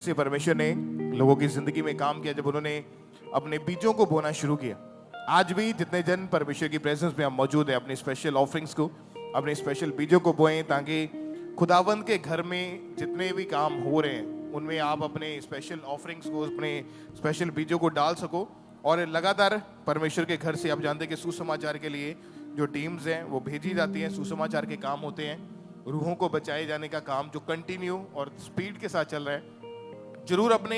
से परमेश्वर ने लोगों की जिंदगी में काम किया जब उन्होंने अपने बीजों को बोना शुरू किया। आज भी जितने जन परमेश्वर की प्रेजेंस में आप मौजूद है, अपने स्पेशल ऑफरिंग्स को, अपने स्पेशल बीजों को बोएं ताकि खुदावंद के घर में जितने भी काम हो रहे हैं उनमें आप अपने स्पेशल ऑफरिंग्स को, अपने स्पेशल बीजों को डाल सको। और लगातार परमेश्वर के घर से आप जानते हैं कि सुसमाचार के लिए जो टीम्स हैं वो भेजी जाती हैं, सुसमाचार के काम होते हैं, रूहों को बचाए जाने का काम जो कंटिन्यू और स्पीड के साथ चल रहा है। जरूर अपने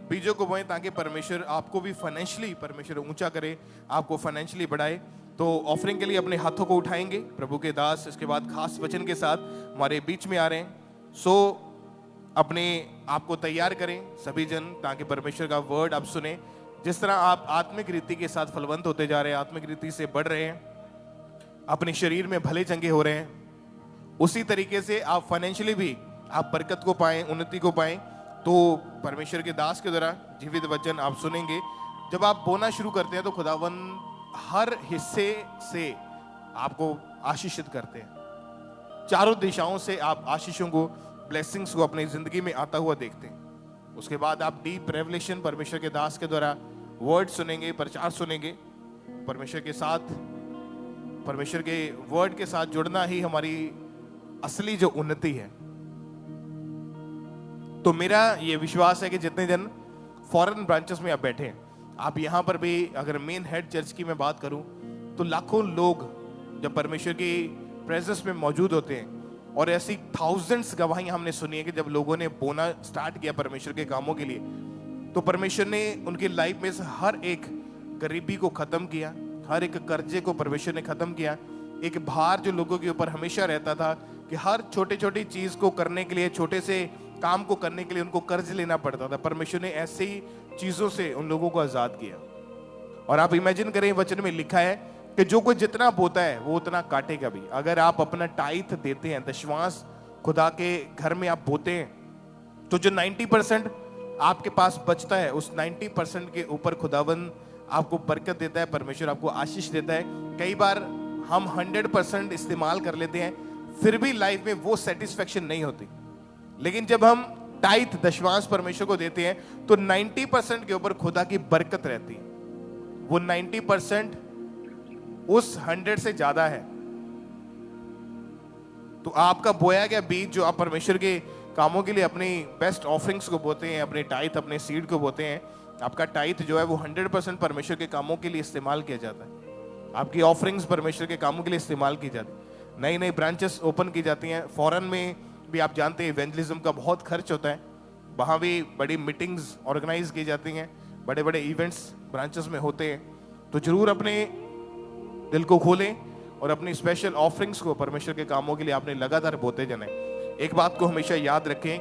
बीजों को बोएं ताकि परमेश्वर आपको भी फाइनेंशियली परमेश्वर ऊंचा करे, आपको फाइनेंशियली बढ़ाए। तो ऑफरिंग के लिए अपने हाथों को उठाएंगे प्रभु के दास, इसके बाद खास वचन के साथ हमारे बीच में आ रहे हैं। सो अपने आप को तैयार करें सभी जन ताकि परमेश्वर का वर्ड आप सुने। जिस तरह आप आत्मिक रीति के साथ फलवंत होते जा रहे हैं, आत्मिक रीति से बढ़ रहे हैं, अपने शरीर में भले चंगे हो रहे हैं, उसी तरीके से आप फाइनेंशियली भी आप बरकत को पाएं, उन्नति को पाएं। तो परमेश्वर के दास के द्वारा जीवित वचन आप सुनेंगे। जब आप बोना शुरू करते हैं तो खुदावन हर हिस्से से आपको आशीषित करते हैं। चारों दिशाओं से आप आशीषों को, ब्लेसिंग्स को अपनी जिंदगी में आता हुआ देखते हैं। उसके बाद आप डीप रेवलेशन परमेश्वर के दास के द्वारा वर्ड सुनेंगे, प्रचार सुनेंगे। परमेश्वर के साथ, परमेश्वर के वर्ड के साथ जुड़ना ही हमारी असली जो उन्नति है। तो मेरा ये विश्वास है कि जितने जन फॉरेन ब्रांचेस में आप बैठे हैं, आप यहाँ पर भी, अगर मेन हेड चर्च की मैं बात करूं तो लाखों लोग जब परमेश्वर की प्रेजेंस में मौजूद होते हैं, और ऐसी थाउजेंड्स गवाहियां हमने सुनी है कि जब लोगों ने बोना स्टार्ट किया परमेश्वर के कामों के लिए, तो परमेश्वर ने उनकी लाइफ में से हर एक गरीबी को खत्म किया, हर एक कर्जे को परमेश्वर ने खत्म किया। एक भार जो लोगों के ऊपर हमेशा रहता था कि हर छोटी छोटी चीज को करने के लिए, छोटे से काम को करने के लिए उनको कर्ज लेना पड़ता था, परमेश्वर ने ऐसे ही चीजों से उन लोगों को आजाद किया। और आप इमेजिन करें, वचन में लिखा है कि जो कोई जितना बोता है वो उतना काटेगा भी। अगर आप अपना टाइथ देते हैं, दशवांश खुदा के घर में आप बोते हैं, तो जो 90% आपके पास बचता है, उस 90% के ऊपर खुदावन आपको बरकत देता है, परमेश्वर आपको आशीष देता है। कई बार हम 100% इस्तेमाल कर लेते हैं, फिर भी लाइफ में वो सेटिस्फेक्शन नहीं होती। लेकिन जब हम टाइथ, दशवांश परमेश्वर को देते हैं तो 90% के ऊपर खुदा की बरकत रहती है। वो 90% उस 100 से ज्यादा है। तो आपका बोया गया बीज जो आप परमेश्वर के कामों के लिए अपनी बेस्ट ऑफरिंग्स को बोते हैं, अपने टाइथ, अपने सीड को बोते हैं, आपका टाइथ जो है वो 100% परमेश्वर के कामों के लिए इस्तेमाल किया जाता है। आपकी ऑफरिंग्स परमेश्वर के कामों के लिए इस्तेमाल की जाती है। नई नई ब्रांचेस ओपन की जाती हैं। फॉरेन में भी आप जानते हैं इवेंजलिज्म का बहुत खर्च होता है, वहाँ भी बड़ी मीटिंग्स ऑर्गेनाइज की जाती हैं, बड़े बड़े इवेंट्स ब्रांचेस में होते हैं। तो जरूर अपने दिल को खोलें और अपनी स्पेशल ऑफरिंग्स को परमेश्वर के कामों के लिए आपने लगातार बोते जाना है। एक बात को हमेशा याद रखें,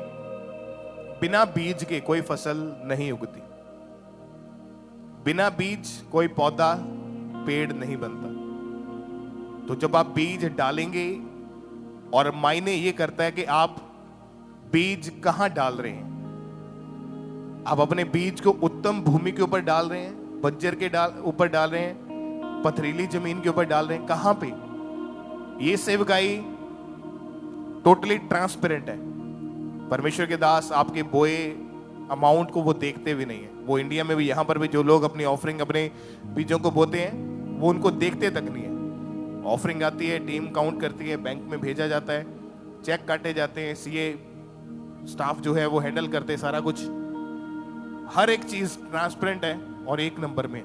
बिना बीज के कोई फसल नहीं उगती, बिना बीज कोई पौधा, पेड़ नहीं बनता। तो जब आप बीज डालेंगे, और मायने ये करता है कि आप बीज कहां डाल रहे हैं। आप अपने बीज को उत्तम भूमि के ऊपर डाल रहे हैं, बंजर के ऊपर डाल रहे हैं, पथरीली जमीन के ऊपर डाल रहे हैं, कहां पे? ये सेवकाई टोटली ट्रांसपेरेंट है। परमेश्वर के दास आपके बोए अमाउंट को वो देखते भी नहीं है। वो इंडिया में भी, यहां पर भी जो लोग अपनी ऑफरिंग, अपने बीजों को बोते हैं, वो उनको देखते तक नहीं है। ऑफरिंग आती है, टीम काउंट करती है, बैंक में भेजा जाता है, चेक काटे जाते हैं, सीए स्टाफ जो है वो हैंडल करते हैं सारा कुछ। हर एक चीज ट्रांसपेरेंट है और एक नंबर में।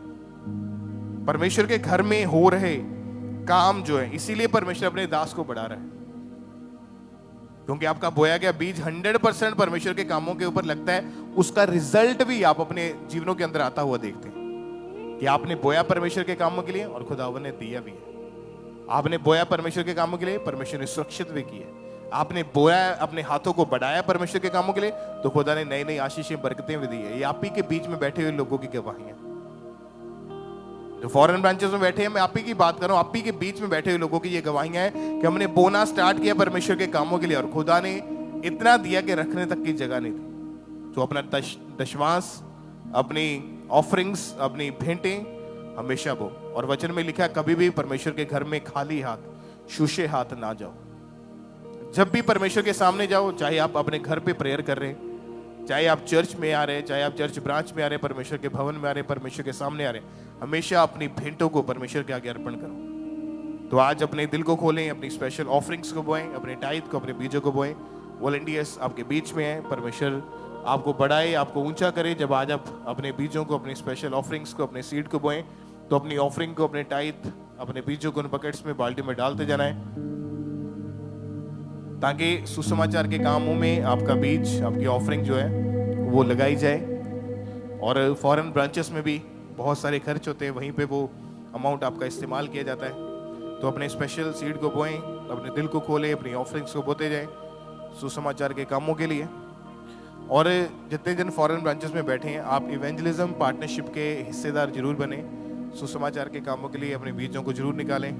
परमेश्वर के घर में हो रहे काम जो है, इसीलिए परमेश्वर अपने दास को बढ़ा रहा है, क्योंकि आपका बोया गया बीज 100% परमेश्वर के कामों के ऊपर लगता है। उसका रिजल्ट भी आप अपने जीवनों के अंदर आता हुआ देखते हैं कि आपने बोया परमेश्वर के कामों के लिए और खुदावन ने दिया भी है। आपने बोया परमेश्वर के कामों के लिए, परमेश्वर ने सुरक्षित भी किया। आपने बोया, अपने हाथों को बढ़ाया परमेश्वर के कामों के लिए, तो खुदा ने नई नई आशीषें, बरकतें भी दी है। ये आप ही के बीच में बैठे हुए लोगों की गवाहियां, जो फॉरेन ब्रांचेस में बैठे हैं, मैं आप ही की बात कर रहा हूं, आप ही के बीच में बैठे हुए लोगों की ये गवाहियां हैं कि हमने बोना स्टार्ट किया परमेश्वर के कामों के लिए, और खुदा ने इतना दिया कि रखने तक की जगह नहीं थी। तो अपना दशवांश, अपनी ऑफरिंग्स, अपनी भेंटें हमेशा वो, और वचन में लिखा है कभी भी परमेश्वर के घर में खाली हाथ, शूशे हाथ ना जाओ। जब भी परमेश्वर के सामने जाओ, चाहे आप अपने घर पे प्रेयर कर रहे हैं, चाहे आप चर्च में आ रहे हैं, चाहे आप चर्च ब्रांच में आ रहे हैं, परमेश्वर के भवन में आ रहे हैं, परमेश्वर के सामने आ रहे हैं, हमेशा अपनी भेंटों को परमेश्वर के आगे अर्पण करो। तो आज अपने दिल को खोलें, अपनी स्पेशल ऑफरिंग्स को बोएं, अपने टाइट को, अपने बीजों को बोएं। वॉलंटियर्स आपके बीच में हैं, परमेश्वर आपको बढ़ाए, आपको ऊंचा करे। जब आज आप अपने बीजों को, अपनी स्पेशल ऑफरिंग्स को, अपने सीड को बोएं, तो अपनी ऑफरिंग को, अपने टाइट, अपने बीजों को उन बकेट्स में, बाल्टी में डालते जाना है, ताकि सुसमाचार के कामों में आपका बीज, आपकी ऑफरिंग जो है वो लगाई जाए। और फॉरेन ब्रांचेस में भी बहुत सारे खर्च होते हैं, वहीं पे वो अमाउंट आपका इस्तेमाल किया जाता है। तो अपने स्पेशल सीड को बोएं, अपने दिल को खोलें, अपनी ऑफरिंग्स को बोते जाएं सुसमाचार के कामों के लिए। और जितने जन फॉरेन ब्रांचेस में बैठे हैं, आप इवेंजलिज्म पार्टनरशिप के हिस्सेदार जरूर बने। सुसमाचार के कामों के लिए अपने बीजों को जरूर निकालें।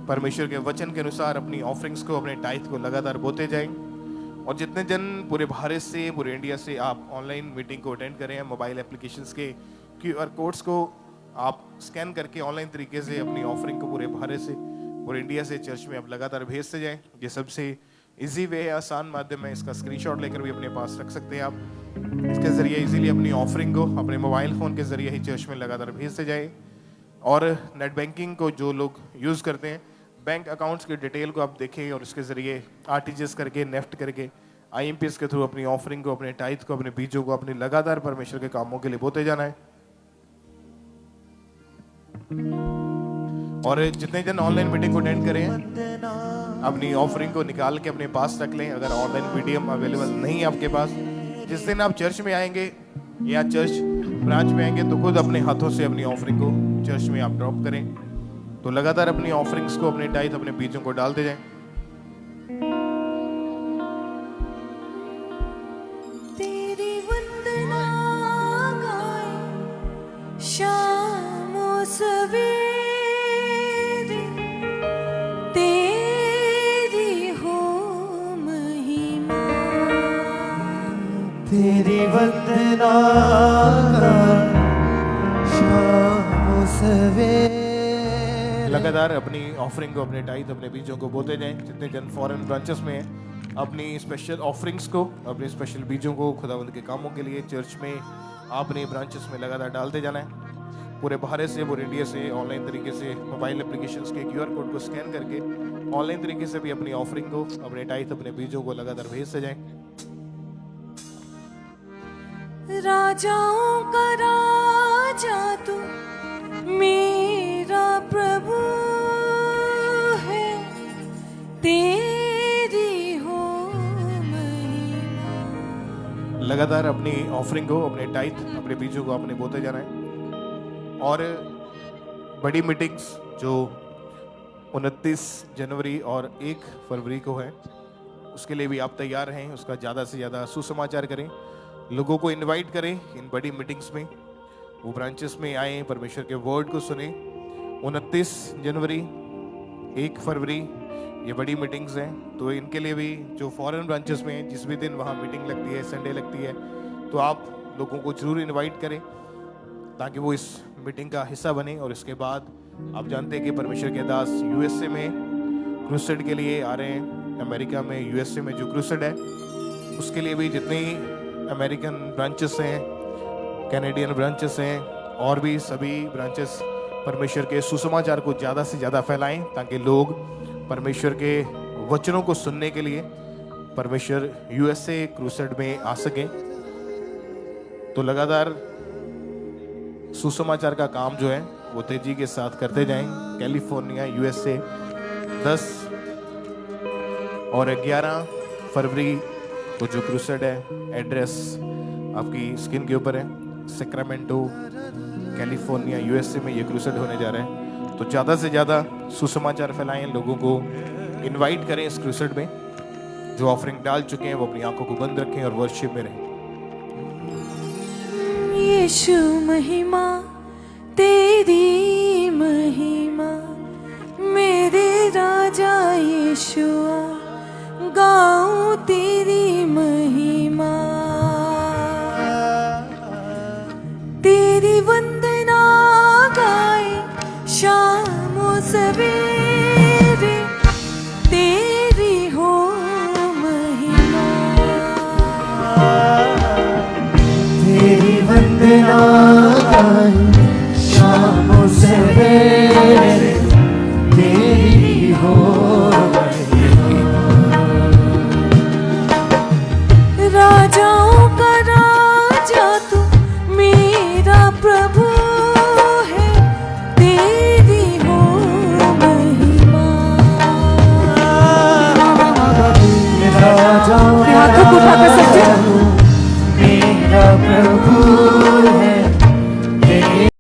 परमेश्वर के वचन के अनुसार अपनी ऑफरिंग्स को, अपने टाइथ को लगातार बोते जाएं। और जितने जन पूरे भारत से, पूरे इंडिया से आप ऑनलाइन मीटिंग को अटेंड करें, मोबाइल एप्लीकेशंस के QR कोड्स को आप स्कैन करके ऑनलाइन तरीके से अपनी ऑफरिंग को पूरे भारत से, पूरे इंडिया से चर्च में आप लगातार भेजते जाएं। ये सबसे इजी वे है, आसान माध्यम है। इसका स्क्रीनशॉट लेकर भी अपने पास रख सकते हैं आप। इसके जरिए इजीली अपनी ऑफरिंग को अपने मोबाइल फ़ोन के जरिए ही चर्च में लगातार भेजते जाएं। और नेट बैंकिंग को जो लोग यूज़ करते हैं, बैंक अकाउंट्स की डिटेल को आप देखें और उसके ज़रिए RTGS करके, नेफ्ट करके, IMPS के थ्रू अपनी ऑफरिंग को, अपने टाइथ को, अपने बीजों को अपने लगातार परमेश्वर के कामों के लिए बोते जाना है। और जितने जन ऑनलाइन मीटिंग को अटेंड करें, अपनी ऑफरिंग को निकाल के अपने पास रख लें। अगर ऑनलाइन मीडियम अवेलेबल नहीं है आपके पास, जिस दिन आप चर्च में आएंगे या चर्च ब्रांच में आएंगे, तो खुद अपने हाथों से अपनी ऑफरिंग को चर्च में आप ड्रॉप करें। तो लगातार अपनी ऑफरिंग्स को, अपने टाइथ, अपने बीजों को डालते जाएं। तेरी वंदना गाए शाम सवेरे, तेरी हो महिमा। तेरी वंदना शाम सवेरे। लगातार अपनी ऑफरिंग को, अपने टाइथ, अपने बीजों को बोते जाएं। जितने जन फॉरेन ब्रांचेस में हैं, अपनी स्पेशल ऑफरिंग्स को, अपने स्पेशल बीजों को खुदावंद के कामों के लिए चर्च में, अपने ब्रांचेस में लगातार डालते जाना है। पूरे भारत से, पूरे इंडिया से ऑनलाइन तरीके से मोबाइल एप्लीकेशंस के QR कोड को स्कैन करके ऑनलाइन तरीके से भी अपनी ऑफरिंग को, अपने टाइथ, अपने बीजों को लगातार भेजते जाएं। राजाओं का राजा तू मेरा प्रभु है, तेरी हो महिमा। लगातार अपनी ऑफरिंग को, अपने टाइथ, अपने बीजों को अपने बोते जाना है। और बड़ी मीटिंग्स जो 29 जनवरी और 1 फरवरी को है, उसके लिए भी आप तैयार हैं। उसका ज़्यादा से ज़्यादा सुसमाचार करें, लोगों को इनवाइट करें इन बड़ी मीटिंग्स में। वो ब्रांचेस में आए, परमेश्वर के वर्ड को सुने। 29 जनवरी, 1 फरवरी ये बड़ी मीटिंग्स हैं। तो इनके लिए भी जो फॉरेन ब्रांचेस में हैं, जिस भी दिन वहाँ मीटिंग लगती है, संडे लगती है, तो आप लोगों को जरूर इनवाइट करें ताकि वो इस मीटिंग का हिस्सा बने। और इसके बाद आप जानते हैं कि परमेश्वर के दास USA में क्रूसेड के लिए आ रहे हैं। अमेरिका में, USA में जो क्रूसेड है, उसके लिए भी जितनी अमेरिकन ब्रांचेस हैं, कैनेडियन ब्रांचेस हैं, और भी सभी ब्रांचेस परमेश्वर के सुसमाचार को ज़्यादा से ज़्यादा फैलाएं, ताकि लोग परमेश्वर के वचनों को सुनने के लिए परमेश्वर USA क्रूसेड में आ सकें। तो लगातार सुसमाचार का काम जो है वो तेजी के साथ करते जाएं। कैलिफोर्निया, USA 10 और 11 फरवरी को जो क्रूसेड है, एड्रेस आपकी स्क्रीन के ऊपर है। सैक्रामेंटो, कैलिफोर्निया, USA में ये क्रूसेड होने जा रहा है। तो ज़्यादा से ज़्यादा सुसमाचार फैलाएं, लोगों को इनवाइट करें इस क्रूसेड में। जो ऑफरिंग डाल चुके हैं वो अपनी आंखों को बंद रखें और वर्शिप में रहें। यीशु महिमा, तेरी महिमा, मेरे राजा यीशुआ, गाऊं तेरी महिमा। तेरी वंदना गाए शाम सवेरे, तेरी हो महिमा। अपने हाथों को उठाकर समझे मेरा प्रभु